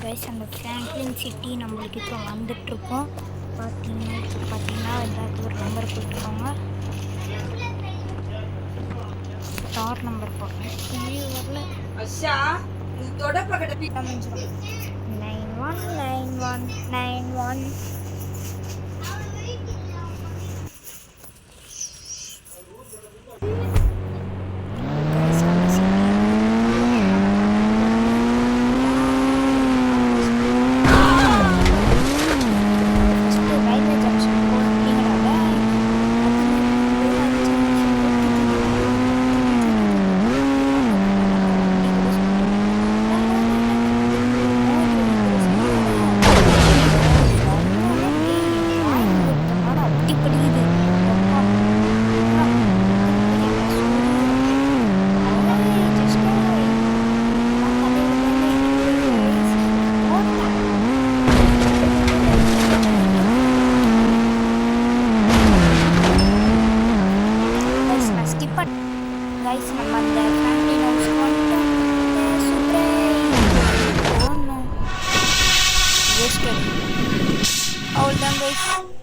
Guys அந்த Franklin city நம்மளுக்கு இப்போ வந்துட்டுருக்கோம். பார்த்தீங்கன்னா எல்லாத்துக்கும் ஒரு நம்பர் போட்டுருக்காங்க. ஸ்டார் நம்பர் போடுறேன். வரல 919191. Guys, நம்ம அந்த